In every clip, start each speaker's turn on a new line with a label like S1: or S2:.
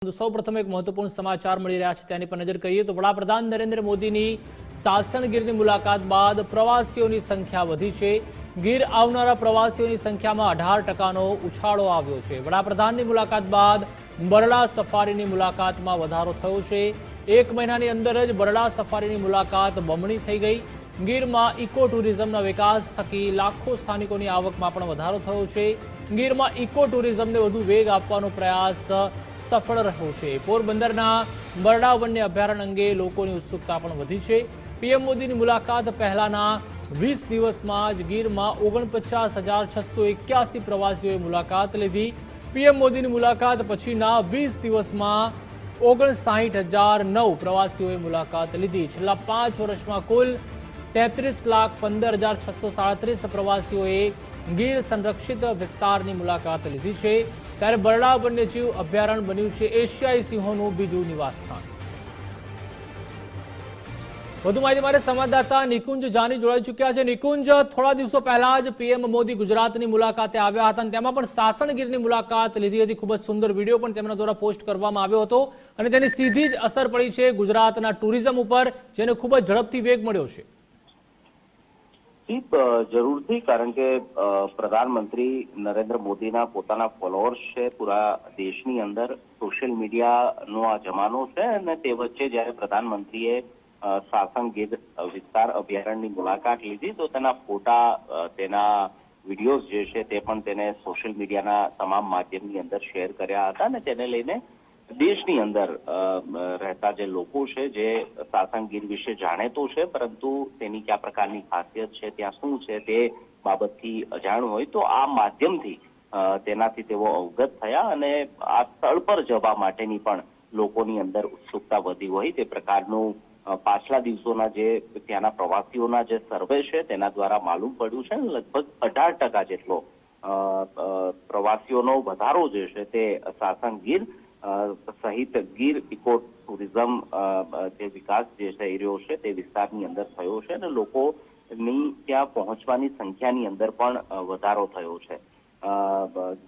S1: સૌપ્રથમ એક મહત્વપૂર્ણ સમાચાર મળી રહ્યા છે તેની પર નજર કરીએ તો વડાપ્રધાન નરેન્દ્ર મોદીની સાસણ ગીરની મુલાકાત બાદ પ્રવાસીઓની સંખ્યા વધી છે। ગીર આવનારા પ્રવાસીઓની સંખ્યામાં 18%નો ઉછાળો આવ્યો છે। વડાપ્રધાનની મુલાકાત બાદ બરડા સફારીની મુલાકાતમાં વધારો થયો છે। એક મહિનાની અંદર જ બરડા સફારીની મુલાકાત બમણી થઈ ગઈ। ગીરમાં ઇકો ટુરિઝમના વિકાસ થકી લાખો સ્થાનિકોની આવકમાં પણ વધારો થયો છે। ગીરમાં ઇકો ટુરિઝમને વધુ વેગ આપવાનો પ્રયાસ સફળ રહ્યો છે। પોરબંદરના બરડા વન્ય અભયારણ્ય અંગે લોકોની ઉત્સુકતા પણ વધી છે। પીએમ મોદીની મુલાકાત પહેલાના 20 દિવસમાં જ ગીરમાં 49,681 પ્રવાસીઓએ મુલાકાત લીધી। પીએમ મોદીની મુલાકાત પછીના 20 દિવસમાં 59,009 પ્રવાસીઓએ મુલાકાત લીધી। છેલ્લા 5 વર્ષમાં કુલ 33,15,637 પ્રવાસીઓએ ગીર સંરક્ષિત વિસ્તારની મુલાકાત લીધી છે। ત્યારે બરડા વન્યજીવ અભયારણ્ય બન્યું છે એશિયાઈ સિંહોનું બીજું નિવાસસ્થાન। વધુ માહિતી માટે સંવાદદાતા નિકુંજ જાની જોડાઈ ચૂક્યા છે। નિકુંજ, થોડા દિવસો પહેલા જ પીએમ મોદી ગુજરાતની મુલાકાતે આવ્યા હતા અને તેમાં પણ સાસણ ગીરની મુલાકાત લીધી હતી। ખૂબ જ સુંદર વિડીયો પણ તેમના દ્વારા પોસ્ટ કરવામાં આવ્યો હતો અને તેની સીધી જ અસર પડી છે ગુજરાતના ટુરિઝમ ઉપર, જેને ખૂબ જ ઝડપથી વેગ મળ્યો છે।
S2: જરૂરથી, કારણ કે પ્રધાનમંત્રી નરેન્દ્ર મોદીના પોતાના ફોલોઅર્સ છે પૂરા દેશની અંદર। સોશિયલ મીડિયાનો આ જમાનો છે અને તે વચ્ચે જ્યારે પ્રધાનમંત્રીએ સાસણ ગીર વિસ્તાર અભયારણ્યની મુલાકાત લીધી તો તેના ફોટા, તેના વિડીયોઝ જે છે તે પણ તેને સોશિયલ મીડિયાના તમામ માધ્યમની અંદર શેર કર્યા હતા અને તેને લઈને દેશની અંદર રહેતા જે લોકો છે, જે સાસણ ગીર વિશે જાણેતો છે પરંતુ તેની કયા પ્રકારની ખાસિયત છે, ત્યાં શું છે તે બાબતથી અજાણ હોય તો આ માધ્યમથી તેનાથી તેઓ અવગત થયા અને આ સ્થળ પર જવા માટેની પણ લોકોની અંદર ઉત્સુકતા વધી હોય તે પ્રકારનું પાછલા દિવસોના જે ત્યાંના પ્રવાસીઓના જે સર્વે છે તેના દ્વારા માલુમ પડ્યું છે। લગભગ 18% જેટલો પ્રવાસીઓનો વધારો જે છે તે સાસણ ગીર સહિત ગીર ઇકો ટુરિઝમ જે વિકાસ જે થઈ રહ્યો છે તે વિસ્તારની અંદર થયો છે અને લોકોની ત્યાં પહોંચવાની સંખ્યાની અંદર પણ વધારો થયો છે।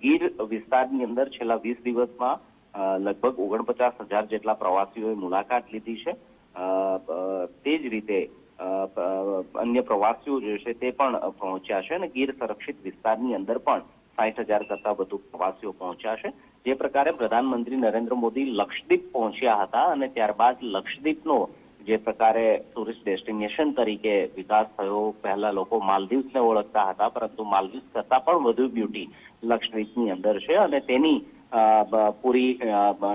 S2: ગીર વિસ્તારની અંદર છેલ્લા 20 દિવસમાં લગભગ 49,000 જેટલા પ્રવાસીઓએ મુલાકાત લીધી છે। તે જ રીતે અન્ય પ્રવાસીઓ જે છે તે પણ પહોંચ્યા છે અને ગીર સંરક્ષિત વિસ્તારની અંદર પણ 60,000 કરતા વધુ પ્રવાસીઓ પહોંચ્યા છે। જે પ્રકારે પ્રધાનમંત્રી નરેન્દ્ર મોદી લક્ષદ્વીપ પહોંચ્યા હતા અને ત્યારબાદ લક્ષદ્વીપનો જે પ્રકારે ટુરિસ્ટ ડેસ્ટિનેશન તરીકે વિકાસ થયો, પહેલા લોકો માલદીવ્સને ઓળખતા હતા પરંતુ માલદીવ્સ કરતા પણ વધુ બ્યુટી લક્ષદ્વીપની અંદર છે અને તેની પૂરી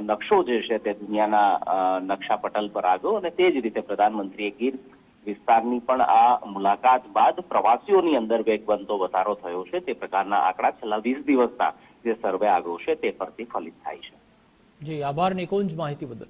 S2: નકશો જે છે તે દુનિયાના નકશા પટલ પર આવ્યો અને તે જ રીતે પ્રધાનમંત્રીએ ગીર વિસ્તારની પણ આ મુલાકાત બાદ પ્રવાસીઓની અંદર વેગવંતો વધારો થયો છે તે પ્રકારના આંકડા છેલ્લા 20 દિવસના જે સર્વે આવ્યો છે તે પરથી ફલિત થાય છે।
S1: જી, આભાર નિકુંજ માહિતી બદલ।